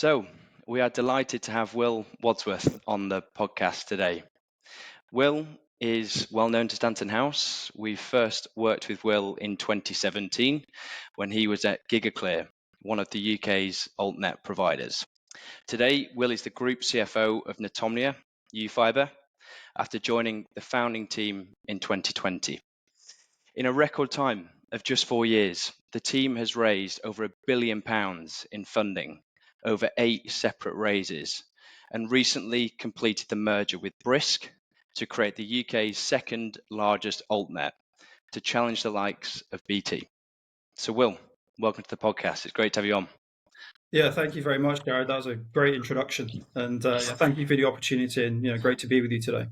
So, we are delighted to have Wil Wadsworth on the podcast today. Wil is well known to Stanton House. We first worked with Wil in 2017 when he was at GigaClear, one of the UK's altnet providers. Today, Wil is the Group CFO of Netomnia, YouFibre, after joining the founding team in 2020. In a record time of just 4 years, the team has raised over £1 billion in funding, over 8 separate raises, and recently completed the merger with Brisk to create the UK's second largest altnet to challenge the likes of BT. So Wil, welcome to the podcast. It's great to have you on. Yeah, thank you very much, Jared. That was a great introduction. And thank you for the opportunity and great to be with you today.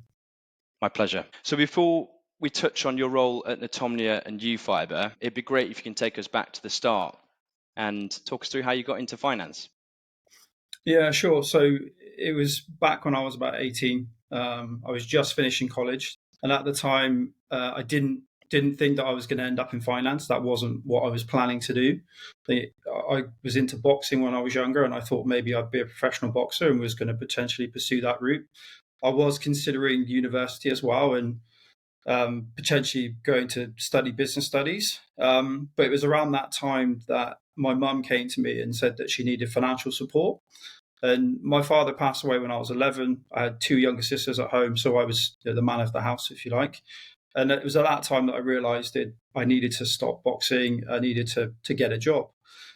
My pleasure. So before we touch on your role at Netomnia and YouFibre, it'd be great if you can take us back to the start and talk us through how you got into finance. Yeah, sure. So it was back when I was about 18. I was just finishing college. And at the time, I didn't think that I was going to end up in finance. That wasn't what I was planning to do. I was into boxing when I was younger, and I thought maybe I'd be a professional boxer and was going to potentially pursue that route. I was considering university as well, and potentially going to study business studies. But it was around that time that my mum came to me and said that she needed financial support. And my father passed away when I was 11. I had 2 younger sisters at home, so I was the man of the house, if you like. And it was at that time that I realised that I needed to stop boxing. I needed to get a job.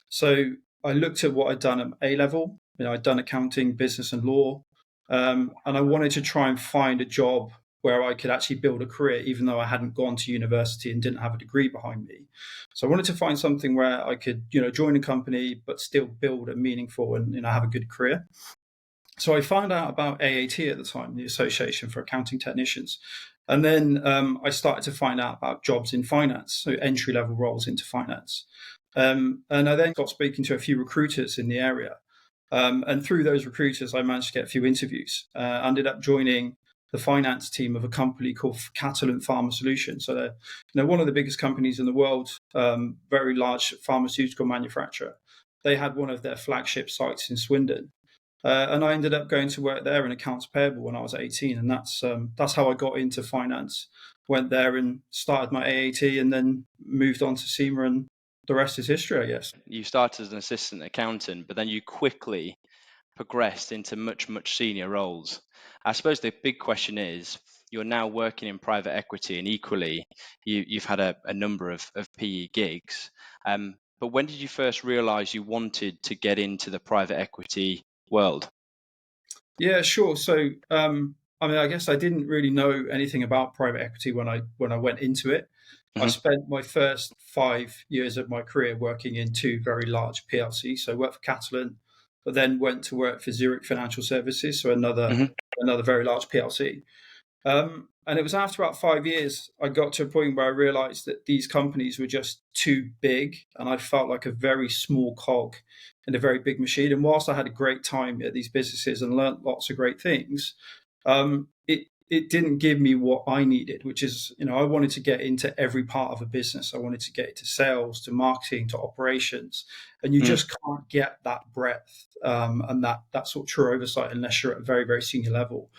So I looked at what I'd done at A level. I'd done accounting, business, and law, and I wanted to try and find a job where I could actually build a career, even though I hadn't gone to university and didn't have a degree behind me. So I wanted to find something where I could, join a company, but still build a meaningful and, have a good career. So I found out about AAT at the time, the Association for Accounting Technicians. And then I started to find out about jobs in finance, so entry-level roles into finance. And I then got speaking to a few recruiters in the area. And through those recruiters, I managed to get a few interviews. I ended up joining the finance team of a company called Catalent Pharma Solutions. So they're one of the biggest companies in the world, very large pharmaceutical manufacturer. They had one of their flagship sites in Swindon. And I ended up going to work there in accounts payable when I was 18. And that's how I got into finance. Went there and started my AAT and then moved on to SEMA, and the rest is history, I guess. You started as an assistant accountant, but then you quickly progressed into much senior roles. I suppose the big question is, you're now working in private equity, and equally, you've had a number of PE gigs. But when did you first realize you wanted to get into the private equity world? Yeah, sure. So, I guess I didn't really know anything about private equity when I went into it. I spent my first 5 years of my career working in 2 very large PLCs. So I worked for Catalent, but then went to work for Zurich Financial Services, so another very large PLC. And it was after about 5 years, I got to a point where I realized that these companies were just too big, and I felt like a very small cog in a very big machine. And whilst I had a great time at these businesses and learnt lots of great things, it didn't give me what I needed, which is, I wanted to get into every part of a business. I wanted to get into sales, to marketing, to operations. And you just can't get that breadth and that sort of true oversight unless you're at a very, very senior level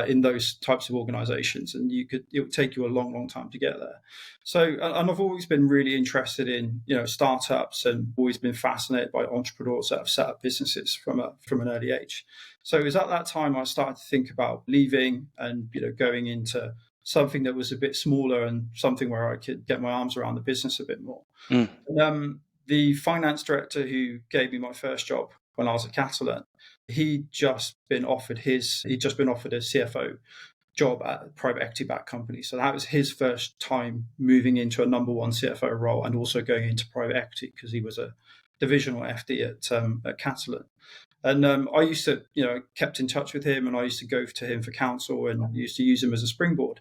in those types of organizations. And it would take you a long, long time to get there. So, and I've always been really interested in, startups, and always been fascinated by entrepreneurs that have set up businesses from an early age. So it was at that time I started to think about leaving and, going into something that was a bit smaller and something where I could get my arms around the business a bit more. And, the finance director who gave me my first job when I was at Catalent, he'd just been offered a CFO job at a private equity backed company. So that was his first time moving into a number one CFO role and also going into private equity, because he was a divisional FD at Catalent. And I used to, kept in touch with him, and I used to go to him for counsel and used to use him as a springboard.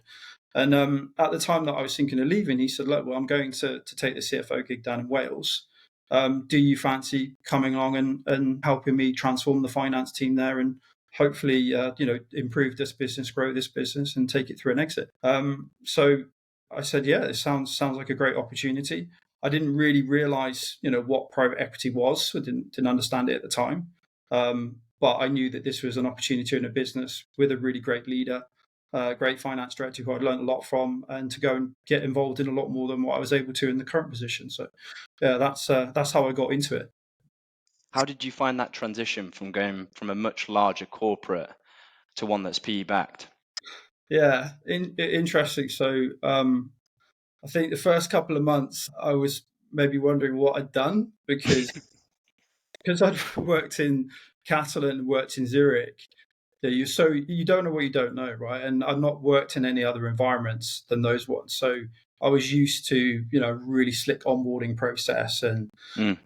And at the time that I was thinking of leaving, he said, look, well, I'm going to take the CFO gig down in Wales. Do you fancy coming along and helping me transform the finance team there and hopefully, improve this business, grow this business, and take it through an exit? So I said, yeah, it sounds like a great opportunity. I didn't really realize, what private equity was. I didn't understand it at the time. But I knew that this was an opportunity in a business with a really great leader, great finance director who I'd learned a lot from, and to go and get involved in a lot more than what I was able to in the current position. So, yeah, that's how I got into it. How did you find that transition from going from a much larger corporate to one that's PE backed? Yeah, interesting. So, I think the first couple of months I was maybe wondering what I'd done because I'd worked in Catalan, worked in Zurich. Yeah, you don't know what you don't know, right? And I've not worked in any other environments than those ones, so I was used to really slick onboarding process and Mm.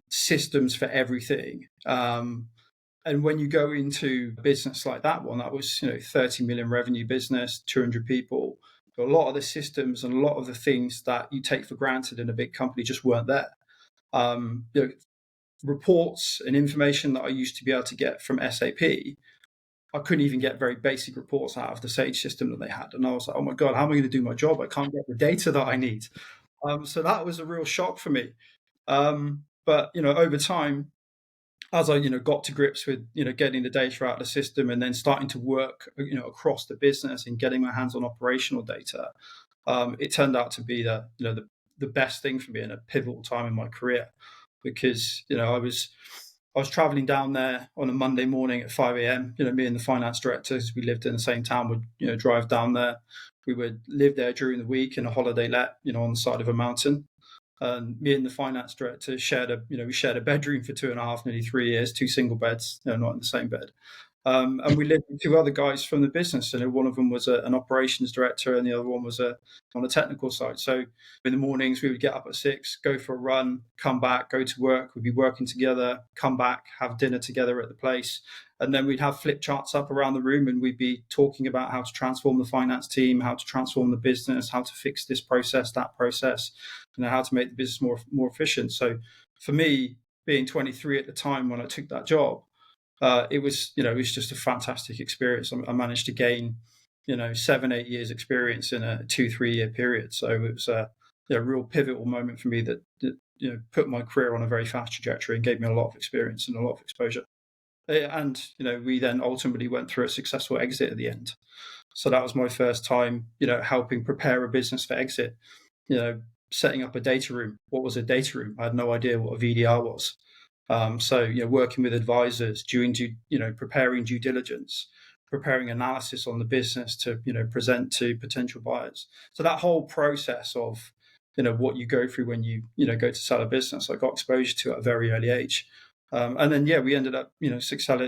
systems for everything. And when you go into a business like that one, that was 30 million revenue business, 200 people. A lot of the systems and a lot of the things that you take for granted in a big company just weren't there. Um, you know, Reports and information that I used to be able to get from SAP, I couldn't even get very basic reports out of the Sage system that they had. And I was like, oh my God, how am I going to do my job? I can't get the data that I need. So that was a real shock for me. But over time, as I got to grips with getting the data out of the system and then starting to work across the business and getting my hands on operational data, it turned out to be the best thing for me in a pivotal time in my career, because I was traveling down there on a Monday morning at 5 a.m. Me and the finance directors, we lived in the same town, would drive down there. We would live there during the week in a holiday let on the side of a mountain. And me and the finance director shared a bedroom for 2.5, nearly 3 years, two single beds, not in the same bed. And we lived with two other guys from the business, and one of them was an operations director, and the other one was on the technical side. So in the mornings, we would get up at 6, go for a run, come back, go to work. We'd be working together, come back, have dinner together at the place, and then we'd have flip charts up around the room, and we'd be talking about how to transform the finance team, how to transform the business, how to fix this process, that process, how to make the business more efficient. So for me, being 23 at the time when I took that job, it was just a fantastic experience. I managed to gain 7-8 years experience in a 2-3 year period. So it was a real pivotal moment for me that put my career on a very fast trajectory and gave me a lot of experience and a lot of exposure. And we then ultimately went through a successful exit at the end. So that was my first time helping prepare a business for exit. Setting up a data room. What was a data room? I had no idea what a VDR was. So working with advisors, preparing due diligence, preparing analysis on the business to present to potential buyers. So that whole process of what you go through when you go to sell a business, I got exposure to at a very early age. And then we ended up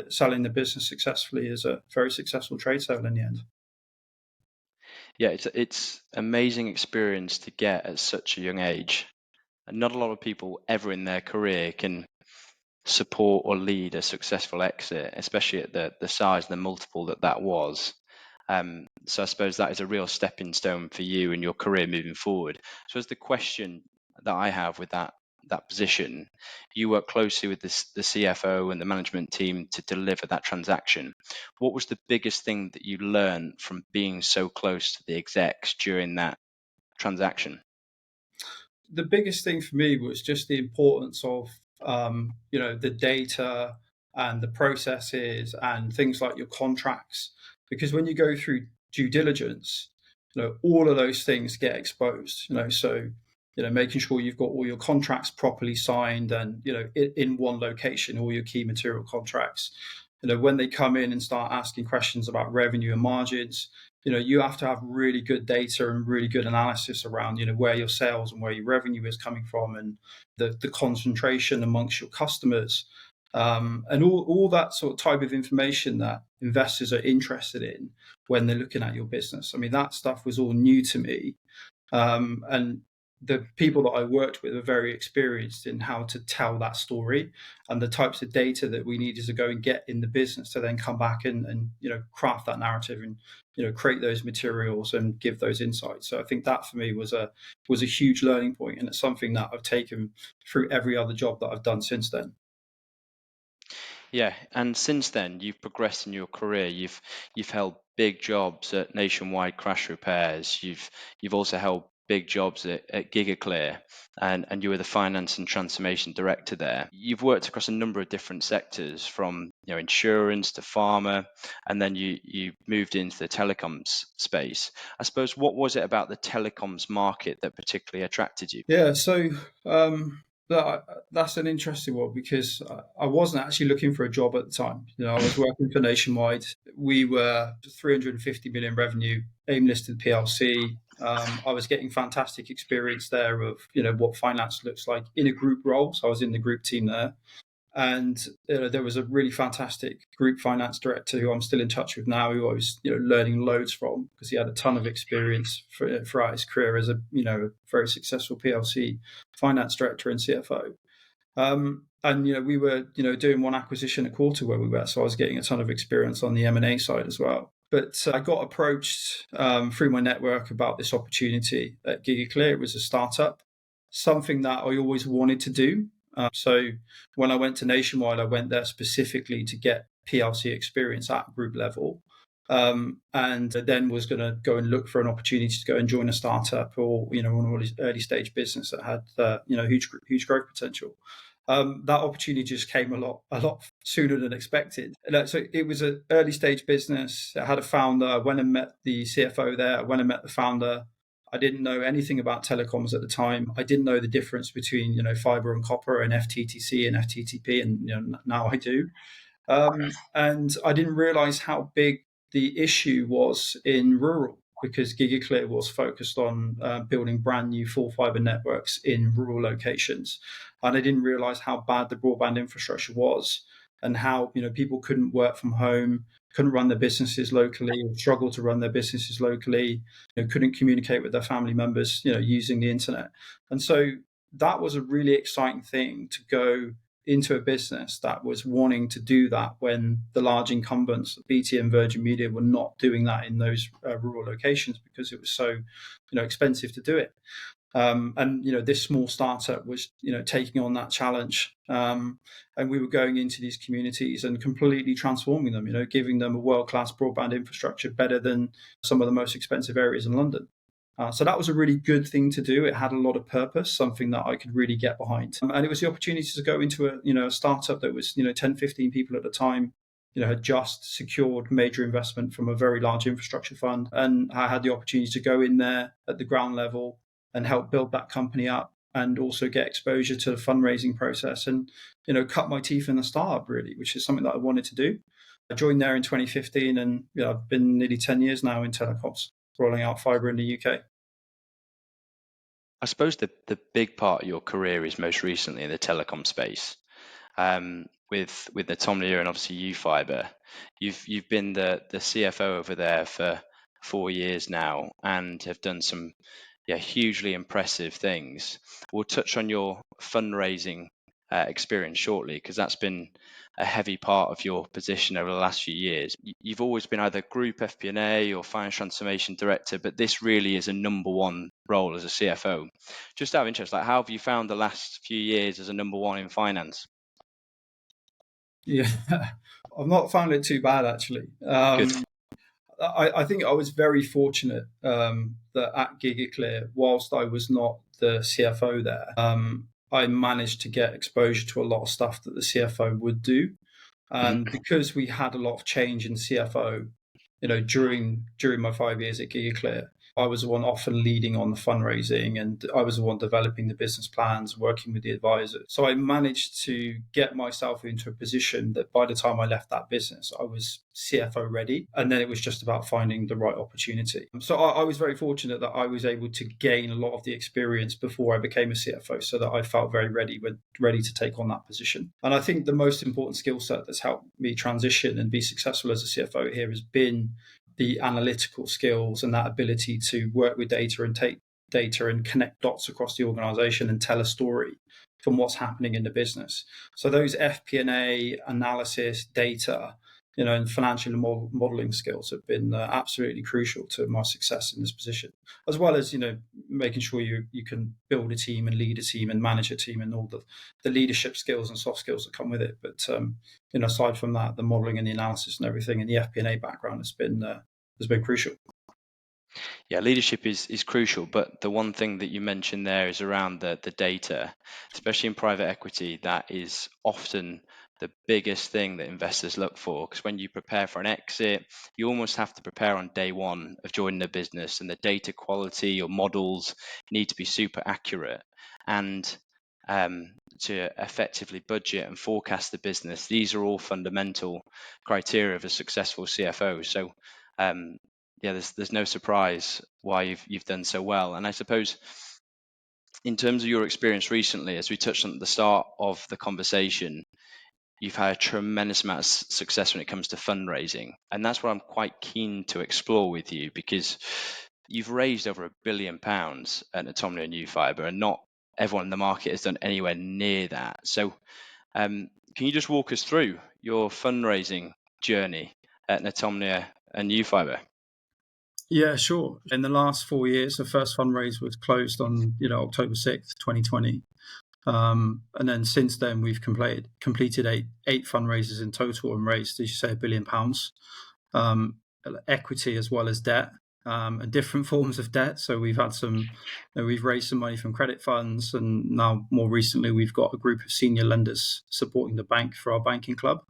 selling the business successfully as a very successful trade sale in the end. Yeah, it's amazing experience to get at such a young age. And not a lot of people ever in their career can support or lead a successful exit, especially at the size and the multiple that was. So I suppose that is a real stepping stone for you in your career moving forward. So as the question that I have with that position, you work closely with the CFO and the management team to deliver that transaction. What was the biggest thing that you learned from being so close to the execs during that transaction? The biggest thing for me was just the importance of the data and the processes and things like your contracts, because when you go through due diligence, all of those things get exposed. So making sure you've got all your contracts properly signed and in one location, all your key material contracts. When they come in and start asking questions about revenue and margins, you have to have really good data and really good analysis around, where your sales and where your revenue is coming from, and the concentration amongst your customers, and all that sort of type of information that investors are interested in when they're looking at your business. I mean, that stuff was all new to me. And the people that I worked with are very experienced in how to tell that story and the types of data that we needed to go and get in the business to then come back and craft that narrative and create those materials and give those insights. So I think that for me was a huge learning point, and it's something that I've taken through every other job that I've done since then. Yeah, and since then you've progressed in your career. You've held big jobs at Nationwide Crash Repairs. You've also held big jobs at GigaClear, and you were the finance and transformation director there. You've worked across a number of different sectors, from insurance to pharma, and then you moved into the telecoms space. I suppose, what was it about the telecoms market that particularly attracted you? Yeah, so that's an interesting one because I wasn't actually looking for a job at the time. I was working for Nationwide. We were 350 million revenue, AIM listed PLC. I was getting fantastic experience there of what finance looks like in a group role. So I was in the group team there. And there was a really fantastic group finance director who I'm still in touch with now, who I was learning loads from, because he had a ton of experience throughout his career as a very successful PLC finance director and CFO. And we were doing one acquisition a quarter where we were, so I was getting a ton of experience on the M&A side as well. But I got approached through my network about this opportunity at GigaClear. It was a startup, something that I always wanted to do. So when I went to Nationwide, I went there specifically to get PLC experience at group level, and then was going to go and look for an opportunity to go and join a startup or one of these early stage business that had huge growth potential. That opportunity just came a lot sooner than expected. So it was an early stage business. It had a founder. I went and met the CFO there. I went and met the founder. I didn't know anything about telecoms at the time. I didn't know the difference between fiber and copper and FTTC and FTTP, and now I do. And I didn't realize how big the issue was in rural, because GigaClear was focused on building brand new full fiber networks in rural locations. And I didn't realize how bad the broadband infrastructure was, and how people couldn't work from home, couldn't run their businesses locally, or struggled to run their businesses locally, couldn't communicate with their family members, using the internet. And so that was a really exciting thing, to go into a business that was wanting to do that when the large incumbents, BT and Virgin Media, were not doing that in those rural locations because it was so expensive to do it. And this small startup was taking on that challenge, and we were going into these communities and completely transforming them, giving them a world-class broadband infrastructure better than some of the most expensive areas in London. So that was a really good thing to do. It had a lot of purpose, something that I could really get behind. And it was the opportunity to go into a startup that was 10, 15 people at the time, had just secured major investment from a very large infrastructure fund. And I had the opportunity to go in there at the ground level and help build that company up, and also get exposure to the fundraising process, and cut my teeth in the startup, really, which is something that I wanted to do. I joined there in 2015, and I've been nearly 10 years now in telecoms, rolling out fibre in the UK. I suppose the big part of your career is most recently in the telecom space, with Netomnia and obviously YouFibre. You've been the CFO over there for 4 years now, and have done some hugely impressive things. We'll touch on your fundraising experience shortly, because that's been a heavy part of your position over the last few years. You've always been either group FP&A or finance transformation director, but this really is a number one role as a CFO. Just out of interest, how have you found the last few years as a number one in finance? Yeah, I've not found it too bad, actually. Good. I think I was very fortunate that at GigaClear, whilst I was not the CFO there, I managed to get exposure to a lot of stuff that the CFO would do. And because we had a lot of change in CFO, during my 5 years at GigaClear, I was the one often leading on the fundraising, and I was the one developing the business plans, working with the advisors. So I managed to get myself into a position that by the time I left that business, I was CFO ready. And then it was just about finding the right opportunity. So I was very fortunate that I was able to gain a lot of the experience before I became a CFO, so that I felt very ready to take on that position. And I think the most important skill set that's helped me transition and be successful as a CFO here has been the analytical skills, and that ability to work with data and take data and connect dots across the organization and tell a story from what's happening in the business. So those FP&A analysis, data, and financial modeling skills have been absolutely crucial to my success in this position, as well as making sure you can build a team and lead a team and manage a team, and all the leadership skills and soft skills that come with it. But aside from that, the modeling and the analysis and everything, and the FP&A background has been crucial. Yeah, leadership is crucial, but the one thing that you mentioned there is around the data, especially in private equity. That is often the biggest thing that investors look for, because when you prepare for an exit, you almost have to prepare on day one of joining the business, and the data quality or models need to be super accurate. And to effectively budget and forecast the business, these are all fundamental criteria of a successful CFO. So um, yeah, there's no surprise why you've done so well. And I suppose in terms of your experience recently, as we touched on at the start of the conversation, you've had a tremendous amount of success when it comes to fundraising, and that's what I'm quite keen to explore with you, because you've raised over £1 billion at Netomnia and YouFibre, and not everyone in the market has done anywhere near that. So, can you just walk us through your fundraising journey at Netomnia and YouFibre? Yeah, sure. In the last 4 years, the first fundraise was closed on October 6th, 2020. And then since then, we've completed eight fundraisers in total and raised, as you say, £1 billion, equity as well as debt, and different forms of debt. So we've had we've raised some money from credit funds, and now more recently, we've got a group of senior lenders supporting the bank for our banking club.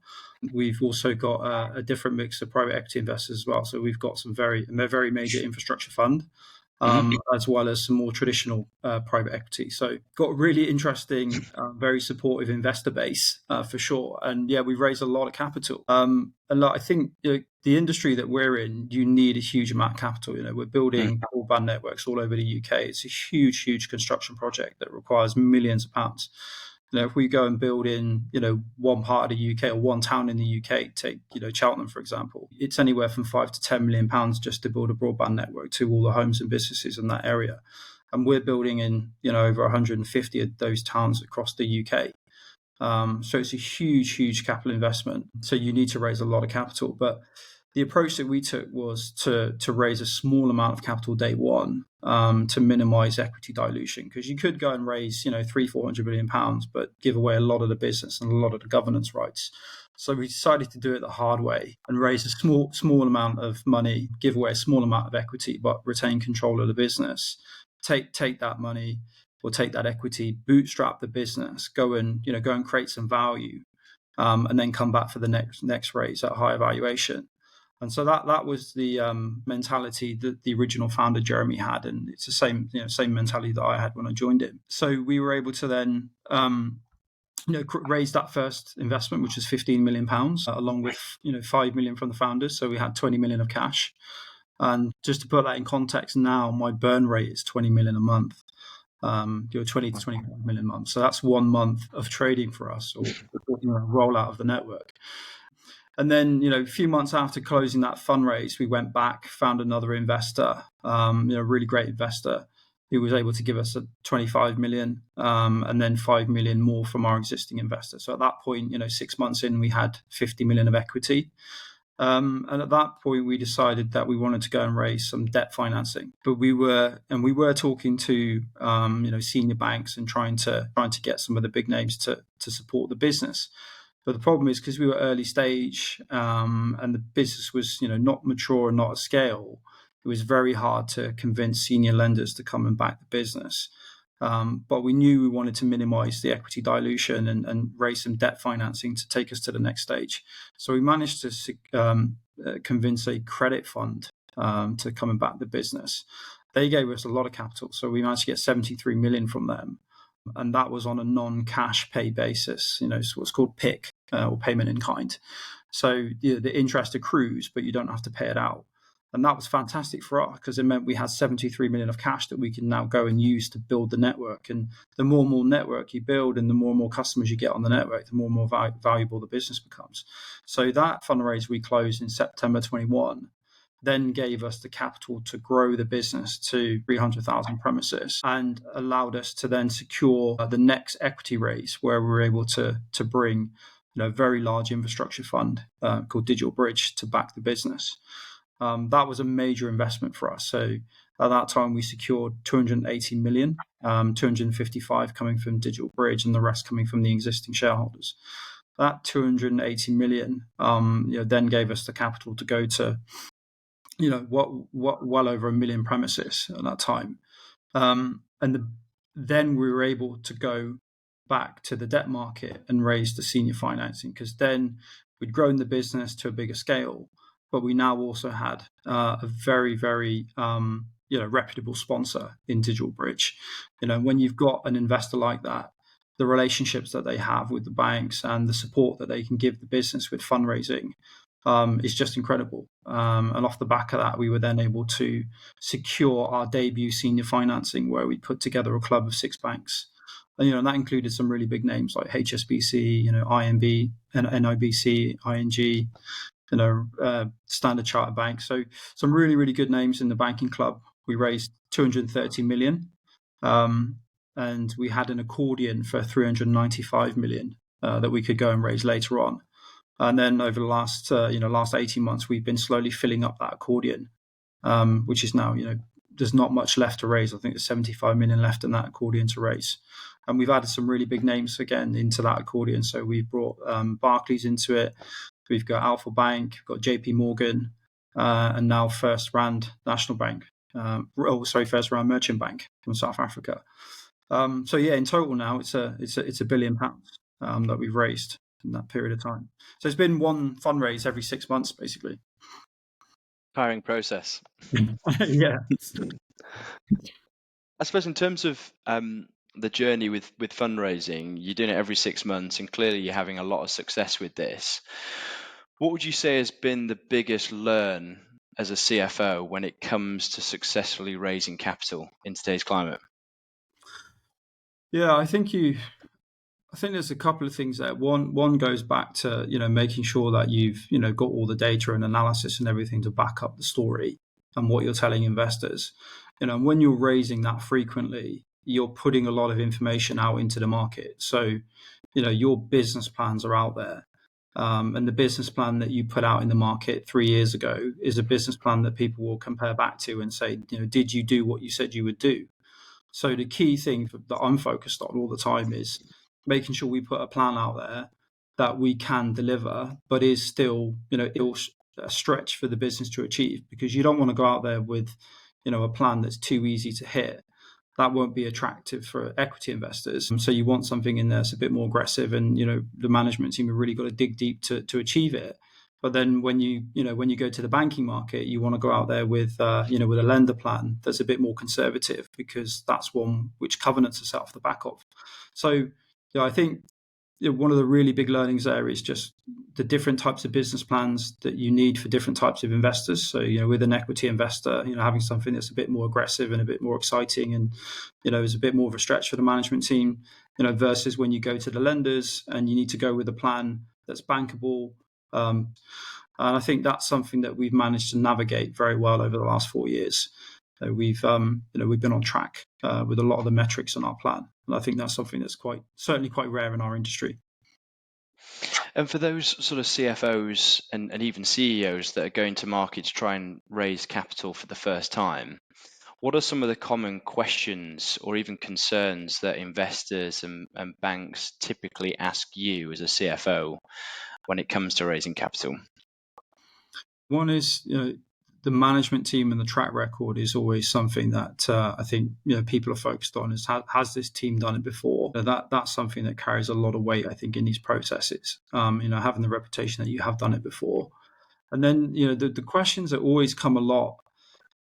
We've also got a different mix of private equity investors as well. So we've got a very major infrastructure fund, as well as some more traditional private equity. So got a really interesting, very supportive investor base for sure. And yeah, we've raised a lot of capital. And I think the industry that we're in, you need a huge amount of capital. We're building broadband networks all over the UK. It's a huge construction project that requires millions of pounds. If we go and build in, one part of the UK or one town in the UK, take, Cheltenham, for example, it's anywhere from £5 to £10 million just to build a broadband network to all the homes and businesses in that area. And we're building in, over 150 of those towns across the UK. So it's a huge capital investment. So you need to raise a lot of capital. But the approach that we took was to raise a small amount of capital day one, to minimize equity dilution, because you could go and raise, 300-400 million pounds, but give away a lot of the business and a lot of the governance rights. So we decided to do it the hard way and raise a small amount of money, give away a small amount of equity, but retain control of the business. Take that money or take that equity, bootstrap the business, go and create some value, and then come back for the next raise at a higher valuation. And so that was the mentality that the original founder Jeremy had, and it's the same mentality that I had when I joined him. So we were able to then raise that first investment, which was £15 million, along with 5 million from the founders. So we had 20 million of cash. And just to put that in context, now my burn rate is 20 million a month. 20 to 25 million a month. So that's 1 month of trading for us, or rollout of the network. And then, a few months after closing that fundraise, we went back, found another investor, a really great investor who was able to give us 25 million, and then 5 million more from our existing investor. So at that point, 6 months in, we had 50 million of equity. And at that point, we decided that we wanted to go and raise some debt financing. But we were talking to senior banks and trying to get some of the big names to support the business. But the problem is, because we were early stage, and the business was not mature and not at scale, it was very hard to convince senior lenders to come and back the business. But we knew we wanted to minimize the equity dilution and raise some debt financing to take us to the next stage. So we managed to convince a credit fund to come and back the business. They gave us a lot of capital, so we managed to get 73 million from them. And that was on a non-cash pay basis, so what's called PIK, or payment in kind. So the interest accrues, but you don't have to pay it out. And that was fantastic for us, because it meant we had 73 million of cash that we can now go and use to build the network. And the more and more network you build and the more customers you get on the network, the more valuable the business becomes. So that fundraise we closed in September 21 then gave us the capital to grow the business to 300,000 premises, and allowed us to then secure the next equity raise, where we were able to bring a very large infrastructure fund called Digital Bridge to back the business. That was a major investment for us. So at that time, we secured 280 million, 255 coming from Digital Bridge, and the rest coming from the existing shareholders. That 280 million then gave us the capital to go to well over 1 million premises at that time. Then we were able to go back to the debt market and raise the senior financing, because then we'd grown the business to a bigger scale, but we now also had a very, very reputable sponsor in Digital Bridge. When you've got an investor like that, the relationships that they have with the banks and the support that they can give the business with fundraising is just incredible. And off the back of that, we were then able to secure our debut senior financing, where we put together a club of 6 banks. And that included some really big names like HSBC, INB, NIBC, ING, Standard Chartered Bank. So some really, really good names in the banking club. We raised 230 million, and we had an accordion for 395 million that we could go and raise later on. And then over the last 18 months, we've been slowly filling up that accordion, which is now, there's not much left to raise. I think there's 75 million left in that accordion to raise. And we've added some really big names again into that accordion. So we've brought Barclays into it. We've got Alpha Bank, we've got JP Morgan, and now First Rand National Bank. First Rand Merchant Bank from South Africa. In total now it's £1 billion that we've raised in that period of time. So it's been one fundraise every 6 months, basically. Tiring process. Yeah. I suppose in terms of the journey with fundraising, you're doing it every 6 months, and clearly you're having a lot of success with this. What would you say has been the biggest learn as a CFO when it comes to successfully raising capital in today's climate? Yeah, I think there's a couple of things there. One goes back to making sure that you've got all the data and analysis and everything to back up the story and what you're telling investors. When you're raising that frequently, you're putting a lot of information out into the market. So your business plans are out there, and the business plan that you put out in the market 3 years ago is a business plan that people will compare back to and say, did you do what you said you would do? So the key thing that I'm focused on all the time is making sure we put a plan out there that we can deliver, but is still, a stretch for the business to achieve, because you don't want to go out there with, a plan that's too easy to hit. That won't be attractive for equity investors. So you want something in there that's a bit more aggressive, and, the management team have really got to dig deep to achieve it. But then when you go to the banking market, you want to go out there with a lender plan that's a bit more conservative, because that's one which covenants are set off the back of. So I think one of the really big learnings there is just the different types of business plans that you need for different types of investors. So, with an equity investor, having something that's a bit more aggressive and a bit more exciting, and, is a bit more of a stretch for the management team, versus when you go to the lenders and you need to go with a plan that's bankable. And I think that's something that we've managed to navigate very well over the last 4 years. We've been on track with a lot of the metrics on our plan, and I think that's something that's certainly quite rare in our industry. And for those sort of CFOs and even CEOs that are going to market to try and raise capital for the first time, what are some of the common questions or even concerns that investors and banks typically ask you as a CFO when it comes to raising capital? One is, the management team and the track record is always something that I think people are focused on. Is has this team done it before? That's something that carries a lot of weight, I think, in these processes. Having the reputation that you have done it before, and then the questions that always come a lot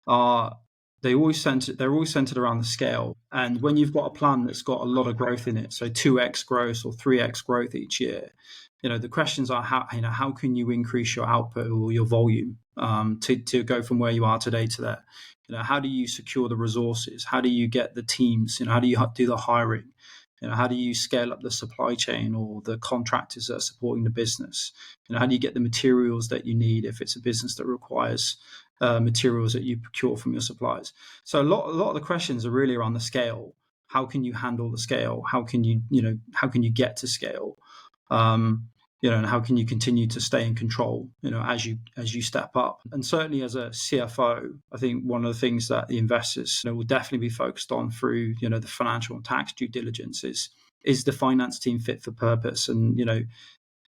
are they're always centered around the scale. And when you've got a plan that's got a lot of growth in it, so 2x growth or 3x growth each year, the questions are how can you increase your output or your volume to go from where you are today to there? How do you secure the resources? How do you get the teams? How do you do the hiring? How do you scale up the supply chain or the contractors that are supporting the business? How do you get the materials that you need if it's a business that requires materials that you procure from your suppliers? So a lot of the questions are really around the scale. How can you handle the scale? How can you get to scale? And how can you continue to stay in control, as you step up? And certainly as a CFO, I think one of the things that the investors will definitely be focused on through, the financial and tax due diligence is the finance team fit for purpose? And,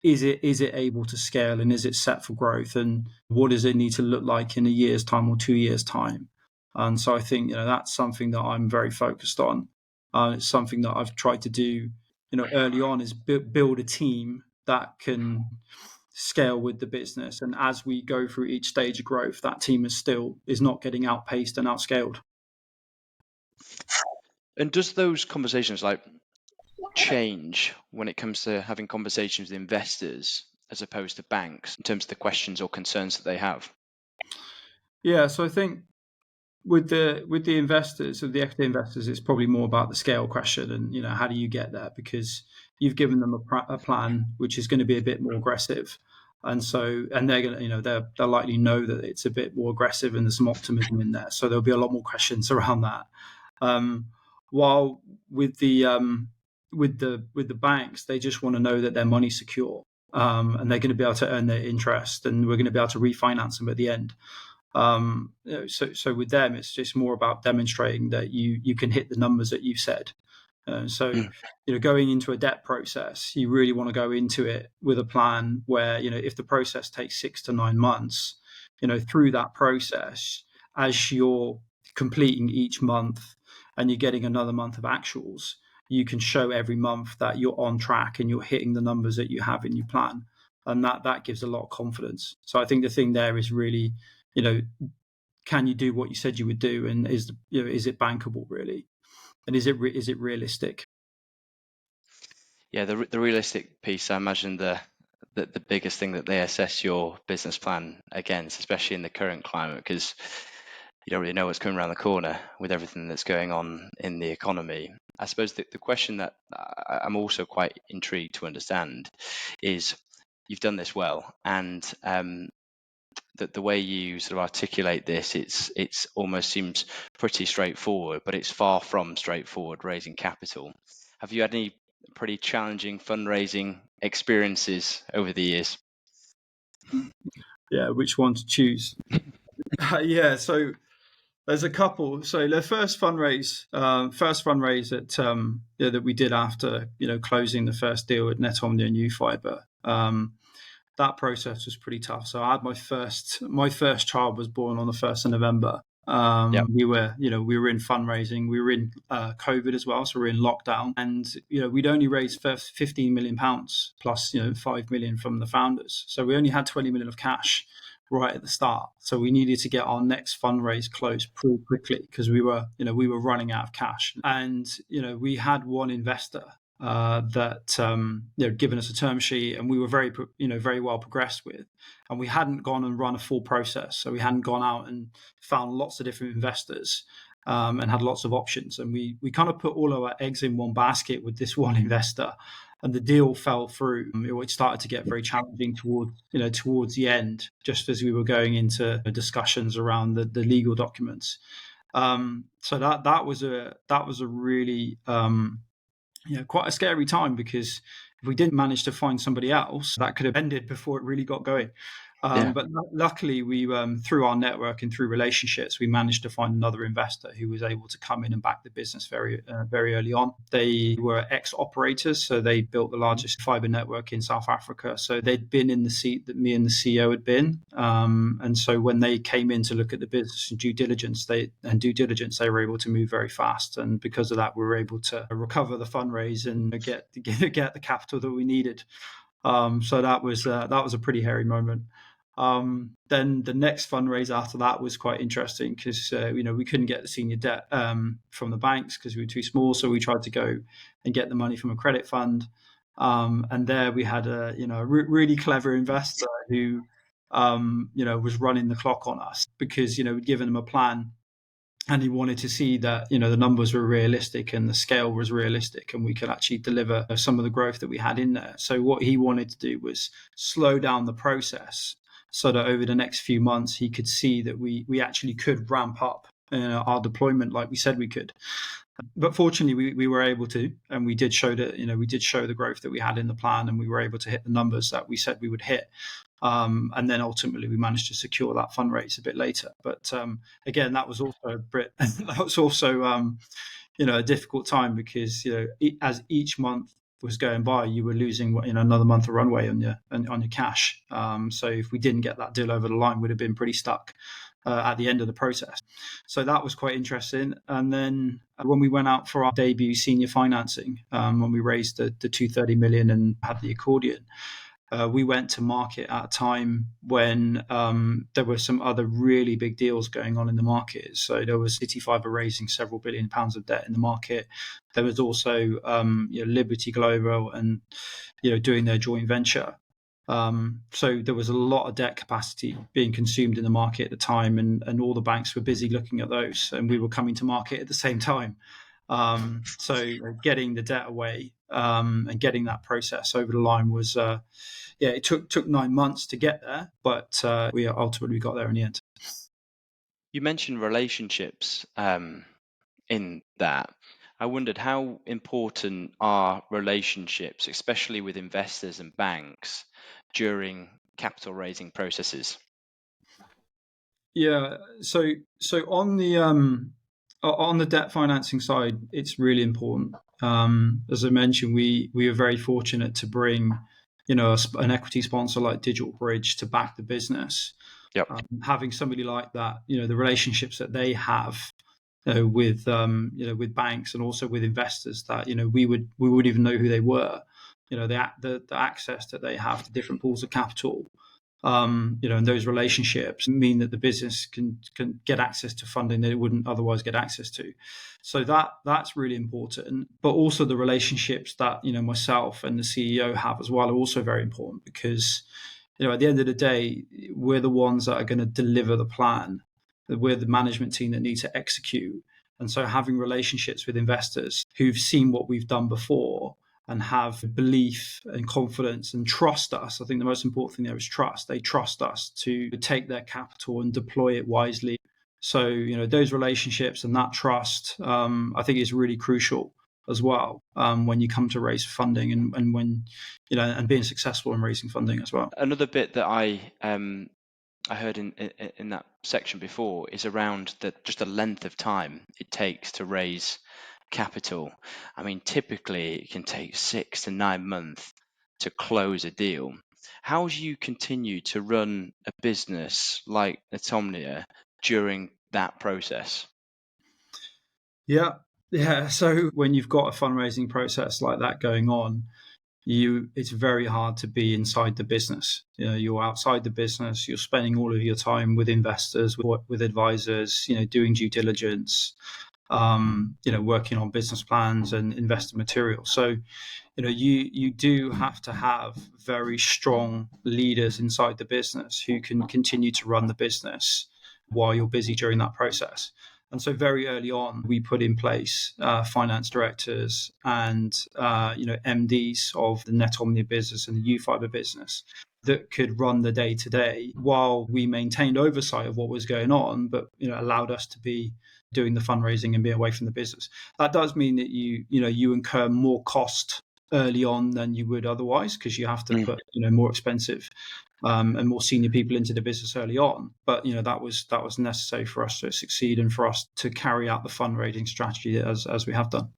is it able to scale, and is it set for growth, and what does it need to look like in a year's time or 2 years' time? And so I think that's something that I'm very focused on. It's something that I've tried to do early on, is build a team that can scale with the business, and as we go through each stage of growth, that team is not getting outpaced and outscaled. And does those conversations change when it comes to having conversations with investors as opposed to banks in terms of the questions or concerns that they have? Yeah, so I think with the investors, with the equity investors, it's probably more about the scale question, and how do you get there, because you've given them a plan which is going to be a bit more aggressive, and they're going to they'll likely know that it's a bit more aggressive and there's some optimism in there, so there'll be a lot more questions around that. While with the banks, they just want to know that their money's secure, and they're going to be able to earn their interest, and we're going to be able to refinance them at the end. So with them, it's just more about demonstrating that you can hit the numbers that you've said. Going into a debt process, you really want to go into it with a plan where, if the process takes 6 to 9 months, through that process, as you're completing each month and you're getting another month of actuals, you can show every month that you're on track and you're hitting the numbers that you have in your plan. And that gives a lot of confidence. So I think the thing there is really, can you do what you said you would do, and is it bankable really, and is it realistic? Yeah, the realistic piece, I imagine the biggest thing that they assess your business plan against, especially in the current climate, because you don't really know what's coming around the corner with everything that's going on in the economy. I suppose the question that I'm also quite intrigued to understand is, you've done this well, and the way you sort of articulate this, it's almost seems pretty straightforward, but it's far from straightforward raising capital. Have you had any pretty challenging fundraising experiences over the years? Yeah, which one to choose? Yeah, so there's a couple. So the first fundraise that we did after closing the first deal with Netomnia and YouFibre, that process was pretty tough. So I had my first child was born on the 1st of November. Yep. We were in fundraising. We were in COVID as well, so we were in lockdown, and we'd only raised £15 million plus 5 million from the founders. So we only had 20 million of cash right at the start. So we needed to get our next fundraise closed pretty quickly because we were running out of cash, and we had one investor that given us a term sheet, and we were very well progressed with, and we hadn't gone and run a full process, so we hadn't gone out and found lots of different investors, and had lots of options, and we kind of put all of our eggs in one basket with this one investor, and the deal fell through. It started to get very challenging towards the end, just as we were going into discussions around the legal documents. So that was a really quite a scary time, because if we didn't manage to find somebody else, that could have ended before it really got going. But luckily, we through our network and through relationships, we managed to find another investor who was able to come in and back the business very early on. They were ex-operators, so they built the largest fiber network in South Africa. So they'd been in the seat that me and the CEO had been, and so when they came in to look at the business and due diligence, they were able to move very fast, and because of that, we were able to recover the fundraise and get the capital that we needed. So that was a pretty hairy moment. Then the next fundraise after that was quite interesting, because we couldn't get the senior debt from the banks because we were too small. So we tried to go and get the money from a credit fund, and there we had a really clever investor who was running the clock on us, because we'd given him a plan, and he wanted to see that the numbers were realistic and the scale was realistic, and we could actually deliver some of the growth that we had in there. So what he wanted to do was slow down the process, so that over the next few months he could see that we actually could ramp up our deployment like we said we could. But fortunately, we were able to, and we did show the growth that we had in the plan, and we were able to hit the numbers that we said we would hit. And then ultimately, we managed to secure that fundraise a bit later. But again, that was also a difficult time, because as each month was going by, you were losing another month of runway on your cash. So if we didn't get that deal over the line, we'd have been pretty stuck at the end of the process. So that was quite interesting. And then when we went out for our debut senior financing, when we raised the 230 million and had the accordion, we went to market at a time when there were some other really big deals going on in the market. So there was CityFibre raising several £billion of debt in the market. There was also Liberty Global and doing their joint venture. So there was a lot of debt capacity being consumed in the market at the time, and all the banks were busy looking at those, and we were coming to market at the same time. So getting the debt away and getting that process over the line was, it took 9 months to get there, but we ultimately got there in the end. You mentioned relationships in that. I wondered, how important are relationships, especially with investors and banks, during capital raising processes? Yeah, so on the debt financing side, it's really important. As I mentioned, we were very fortunate to bring an equity sponsor like Digital Bridge to back the business. Yep. Having somebody like that, the relationships that they have with banks and also with investors, that we wouldn't even know who they were. The access that they have to different pools of capital, and those relationships mean that the business can get access to funding that it wouldn't otherwise get access to. So that's really important. But also the relationships that myself and the CEO have as well are also very important, because at the end of the day, we're the ones that are going to deliver the plan. We're the management team that need to execute. And so having relationships with investors who've seen what we've done before and have belief and confidence and trust us. I think the most important thing there is trust. They trust us to take their capital and deploy it wisely. So, those relationships and that trust, I think is really crucial as well when you come to raise funding and when, and being successful in raising funding as well. Another bit that I heard in that section before is around just the length of time it takes to raise capital. I mean, typically it can take 6 to 9 months to close a deal. How do you continue to run a business like Netomnia during that process? Yeah. So when you've got a fundraising process like that going on, it's very hard to be inside the business. You're outside the business. You're spending all of your time with investors, with advisors, doing due diligence, working on business plans and investor material. So, you do have to have very strong leaders inside the business who can continue to run the business while you're busy during that process. And so very early on, we put in place finance directors and MDs of the Netomnia business and the YouFibre business that could run the day to day while we maintained oversight of what was going on, but allowed us to be doing the fundraising and be away from the business. That does mean that you incur more cost early on than you would otherwise, because you have to put more expensive and more senior people into the business early on. But that was necessary for us to succeed and for us to carry out the fundraising strategy as we have done.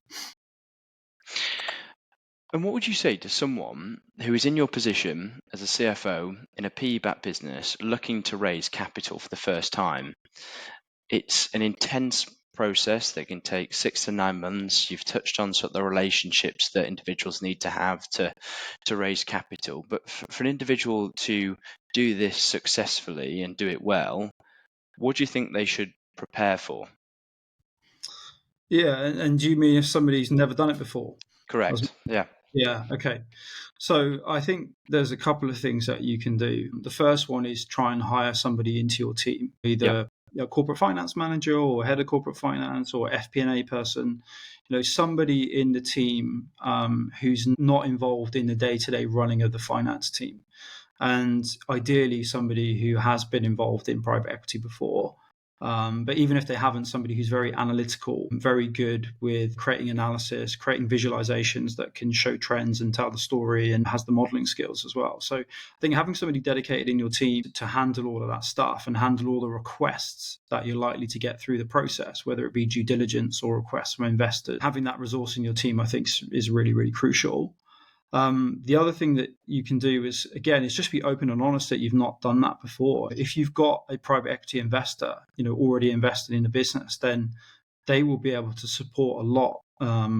And what would you say to someone who is in your position as a CFO in a PE-backed business looking to raise capital for the first time? It's an intense process that can take 6 to 9 months. You've touched on sort of the relationships that individuals need to have to raise capital. But for an individual to do this successfully and do it well, what do you think they should prepare for? Yeah, and do you mean if somebody's never done it before? Correct. Yeah. Yeah, okay. So I think there's a couple of things that you can do. The first one is try and hire somebody into your team, either a corporate finance manager or head of corporate finance or FP&A person, somebody in the team who's not involved in the day-to-day running of the finance team. And ideally somebody who has been involved in private equity before. But even if they haven't, somebody who's very analytical, very good with creating analysis, creating visualizations that can show trends and tell the story and has the modeling skills as well. So I think having somebody dedicated in your team to handle all of that stuff and handle all the requests that you're likely to get through the process, whether it be due diligence or requests from investors, having that resource in your team, I think is really, really crucial. The other thing that you can do is, again, is just be open and honest that you've not done that before. If you've got a private equity investor, already invested in the business, then they will be able to support a lot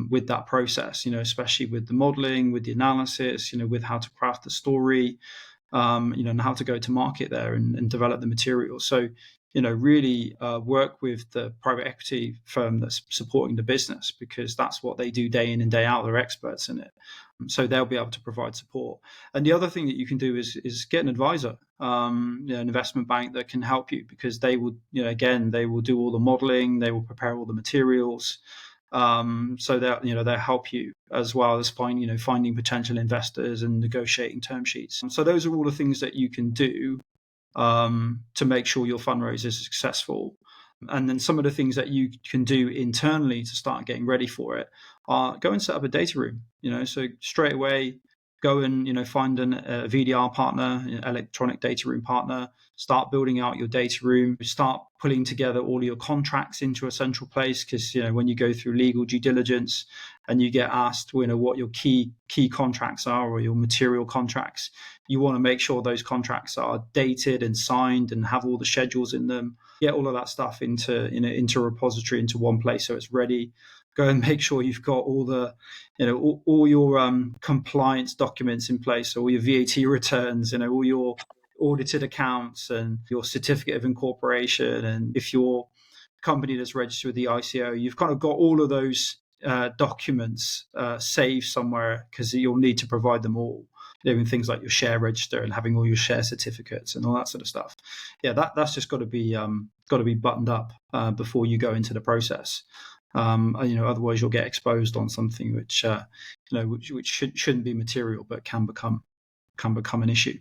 with that process, especially with the modeling, with the analysis, with how to craft the story, and how to go to market there and develop the material. So, really work with the private equity firm that's supporting the business, because that's what they do day in and day out. They're experts in it. So they'll be able to provide support. And the other thing that you can do is get an advisor, an investment bank that can help you, because they will, again, they will do all the modeling, they will prepare all the materials. So they'll help you, as well as finding potential investors and negotiating term sheets. So those are all the things that you can do to make sure your fundraiser is successful. And then some of the things that you can do internally to start getting ready for it are go and set up a data room. So straight away, go and find a VDR partner, electronic data room partner. Start building out your data room. Start pulling together all your contracts into a central place, because when you go through legal due diligence and you get asked what your key contracts are, or your material contracts, you want to make sure those contracts are dated and signed and have all the schedules in them. Get all of that stuff into a repository, into one place, so it's ready. Go and make sure you've got all the all your compliance documents in place, all your VAT returns, all your audited accounts and your certificate of incorporation. And if your company that's registered with the ICO, you've kind of got all of those documents saved somewhere, because you'll need to provide them all. Doing things like your share register and having all your share certificates and all that sort of stuff. Yeah, that's just got to be buttoned up before you go into the process. Otherwise you'll get exposed on something which shouldn't be material, but can become an issue.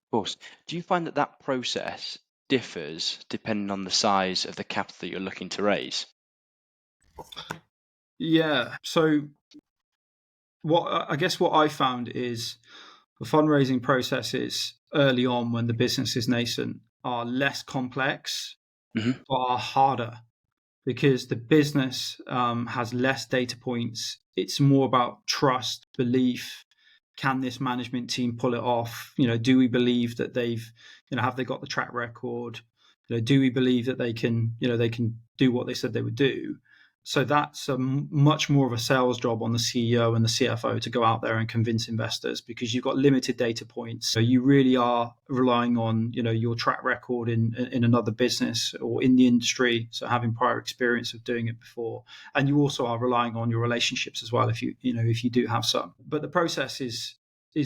Of course. Do you find that process differs depending on the size of the capital that you're looking to raise? Yeah. So what I found is the fundraising processes early on, when the business is nascent, are less complex, but are harder, because the business has less data points. It's more about trust, belief. Can this management team pull it off? Do we believe that they've, have they got the track record? Do we believe that they can do what they said they would do? So that's much more of a sales job on the CEO and the CFO to go out there and convince investors, because you've got limited data points. So you really are relying on your track record in another business or in the industry, so having prior experience of doing it before. And you also are relying on your relationships as well, if you do have some. But the process is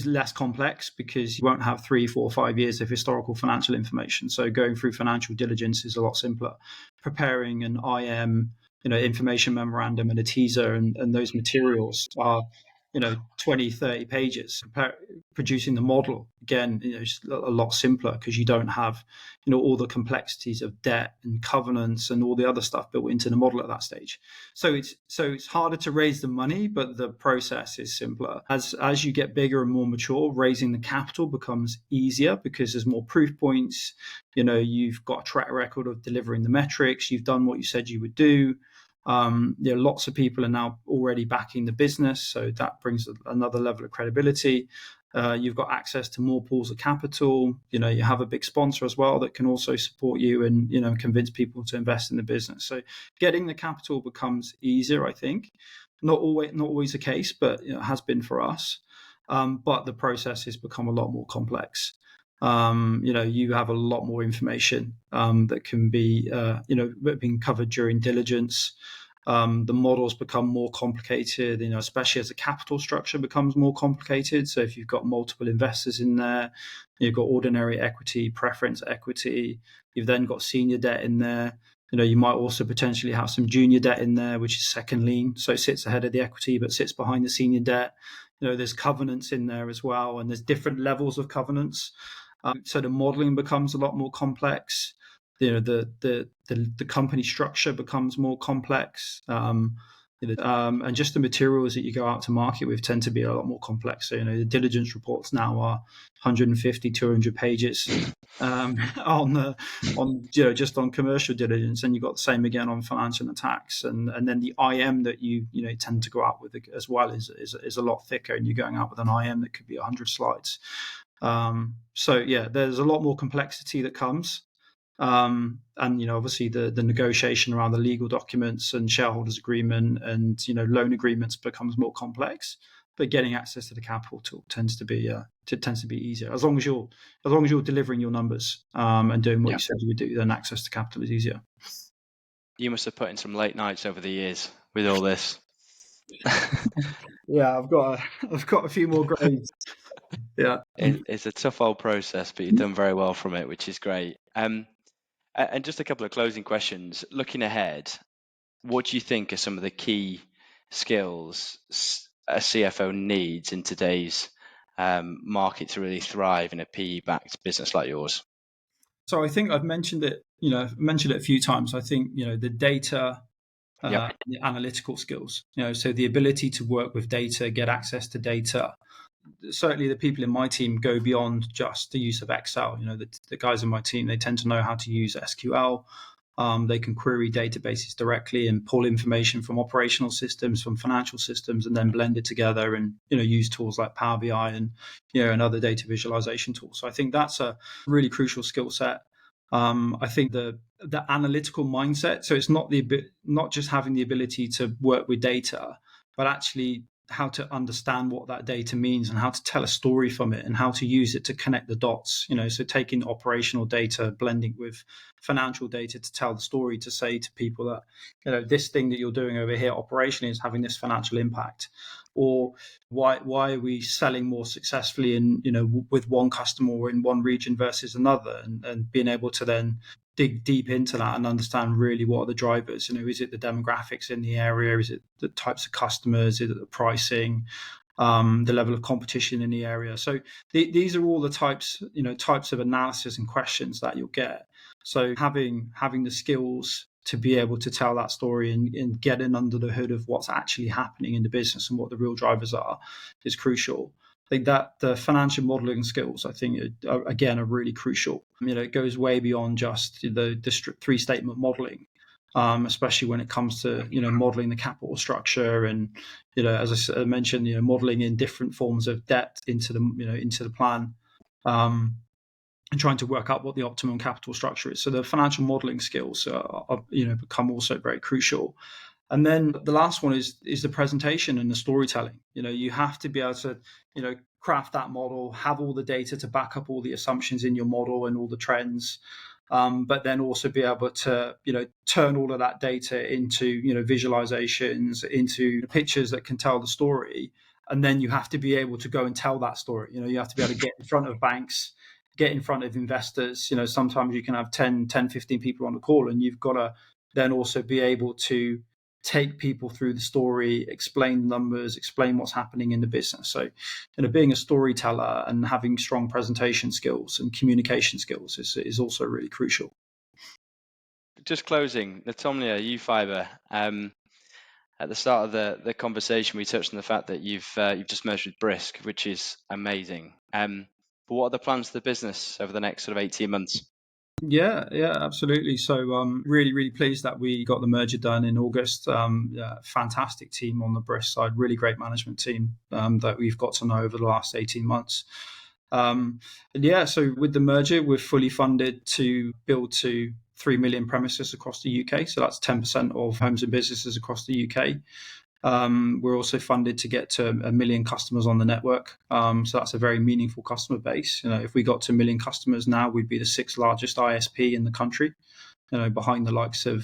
less complex, because you won't have 3, 4, 5 years of historical financial information. So going through financial diligence is a lot simpler. Preparing an IM, information memorandum and a teaser and those materials are 20, 30 pages. Producing the model, again, it's a lot simpler, because you don't have all the complexities of debt and covenants and all the other stuff built into the model at that stage. So it's harder to raise the money, but the process is simpler. As you get bigger and more mature, raising the capital becomes easier, because there's more proof points. You've got a track record of delivering the metrics. You've done what you said you would do. Lots of people are now already backing the business, so that brings another level of credibility. You've got access to more pools of capital. You have a big sponsor as well that can also support you and convince people to invest in the business. So getting the capital becomes easier, I think. Not always the case, but it has been for us. But the process has become a lot more complex. You have a lot more information that can be being covered during diligence. The models become more complicated, especially as the capital structure becomes more complicated. So if you've got multiple investors in there, you've got ordinary equity, preference equity, you've then got senior debt in there. You might also potentially have some junior debt in there, which is second lien. So it sits ahead of the equity, but sits behind the senior debt. There's covenants in there as well, and there's different levels of covenants. So the modeling becomes a lot more complex. The company structure becomes more complex. And just the materials that you go out to market with tend to be a lot more complex. So, the diligence reports now are 150, 200 pages on just on commercial diligence, and you've got the same again on financial and tax, and then the IM that you tend to go out with as well is a lot thicker, and you're going out with an IM that could be 100 slides. So yeah, there's a lot more complexity that comes. And obviously the negotiation around the legal documents and shareholders agreement and loan agreements becomes more complex, but getting access to the capital tool tends to be easier as long as you're delivering your numbers and doing what you said you would do. Then access to capital is easier. You must have put in some late nights over the years with all this. Yeah, I've got a few more grades. Yeah, it's a tough old process, but you've done very well from it, which is great. And just a couple of closing questions. Looking ahead, what do you think are some of the key skills a CFO needs in today's market to really thrive in a PE-backed business like yours? So I think I've mentioned it. A few times. I think the data. The analytical skills, so the ability to work with data, get access to data. Certainly the people in my team go beyond just the use of Excel. The guys in my team, they tend to know how to use SQL. They can query databases directly and pull information from operational systems, from financial systems, and then blend it together and use tools like Power BI and other data visualization tools. So I think that's a really crucial skill set. I think the analytical mindset. So it's not just having the ability to work with data, but actually how to understand what that data means and how to tell a story from it and how to use it to connect the dots. So taking operational data, blending with financial data to tell the story, to say to people that this thing that you're doing over here operationally is having this financial impact, or why are we selling more successfully with one customer or in one region versus another, and being able to then dig deep into that and understand really what are the drivers. Is it the demographics in the area? Is it the types of customers? Is it the pricing? The level of competition in the area? So these are all the types of analysis and questions that you'll get. So having the skills to be able to tell that story and get in under the hood of what's actually happening in the business and what the real drivers are is crucial. I think that the financial modeling skills, I think, are really crucial. It goes way beyond just the three statement modeling, especially when it comes to modeling the capital structure and as I mentioned, modeling in different forms of debt into the plan, and trying to work out what the optimum capital structure is. So the financial modeling skills become also very crucial. And then the last one is the presentation and the storytelling. You have to be able to craft that model, have all the data to back up all the assumptions in your model and all the trends, but then also be able to turn all of that data into visualizations, into pictures that can tell the story. And then you have to be able to go and tell that story. You have to be able to get in front of banks, get in front of investors. Sometimes you can have 10, 15 people on the call, and you've got to then also be able to take people through the story, explain numbers, explain what's happening in the business. So, being a storyteller and having strong presentation skills and communication skills is also really crucial. Just closing, Netomnia, YouFibre. At the start of the conversation, we touched on the fact that you've just merged with Brisk, which is amazing. But what are the plans for the business over the next sort of 18 months? Yeah, absolutely. So really, really pleased that we got the merger done in August. Fantastic team on the Brisk side, really great management team that we've got to know over the last 18 months. So with the merger, we're fully funded to build to 3 million premises across the UK. So that's 10% of homes and businesses across the UK. We're also funded to get to 1 million customers on the network. So that's a very meaningful customer base. If we got to 1 million customers now, we'd be the 6th largest ISP in the country, behind the likes of,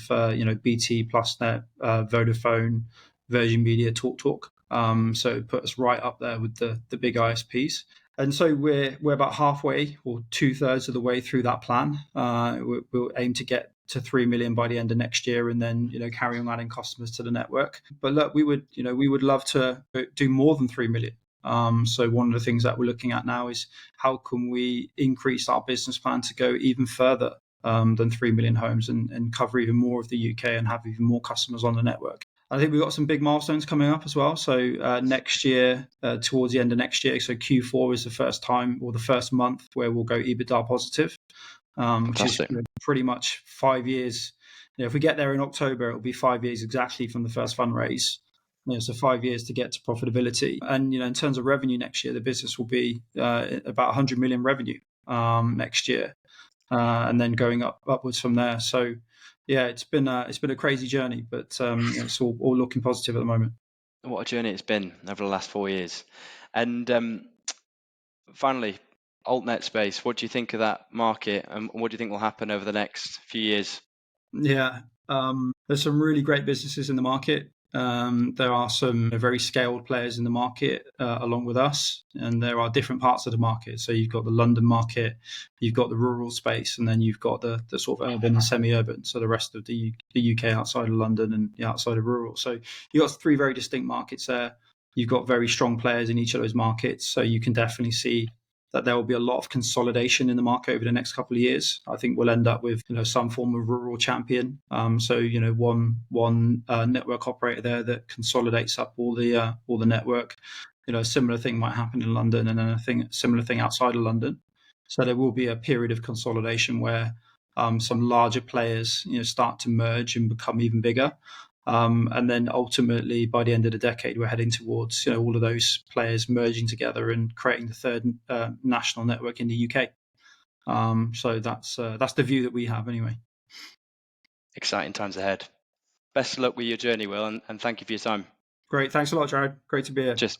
BT, PlusNet, Vodafone, Virgin Media, TalkTalk. So it put us right up there with the big ISPs. And so we're about halfway or 2/3 of the way through that plan. We'll aim to get to 3 million by the end of next year, and then carry on adding customers to the network. But look, we would love to do more than 3 million. So one of the things that we're looking at now is how can we increase our business plan to go even further than 3 million homes and cover even more of the UK and have even more customers on the network. I think we've got some big milestones coming up as well. So next year, towards the end of next year, so Q4 is the first time or the first month where we'll go EBITDA positive, which is Fantastic. pretty much 5 years. If we get there in October, it'll be 5 years exactly from the first fundraise. So 5 years to get to profitability. And in terms of revenue next year, the business will be about 100 million revenue next year, and then going upwards from there. So yeah, it's been a crazy journey, but it's all looking positive at the moment. What a journey it's been over the last 4 years. And finally, altnet space, what do you think of that market, and what do you think will happen over the next few years? Yeah, there's some really great businesses in the market. There are some very scaled players in the market along with us, and there are different parts of the market. So you've got the London market, you've got the rural space, and then you've got the sort of urban and semi-urban, so the rest of the UK outside of London and outside of rural. So you've got three very distinct markets there. You've got very strong players in each of those markets, so you can definitely see that there will be a lot of consolidation in the market over the next couple of years. I think we'll end up with some form of rural champion. So one network operator there that consolidates up all the network. A similar thing might happen in London, and then a similar thing outside of London. So there will be a period of consolidation where some larger players start to merge and become even bigger. And then ultimately, by the end of the decade, we're heading towards all of those players merging together and creating the third national network in the UK. So that's the view that we have anyway. Exciting times ahead. Best of luck with your journey, Will, and thank you for your time. Great. Thanks a lot, Jared. Great to be here. Cheers.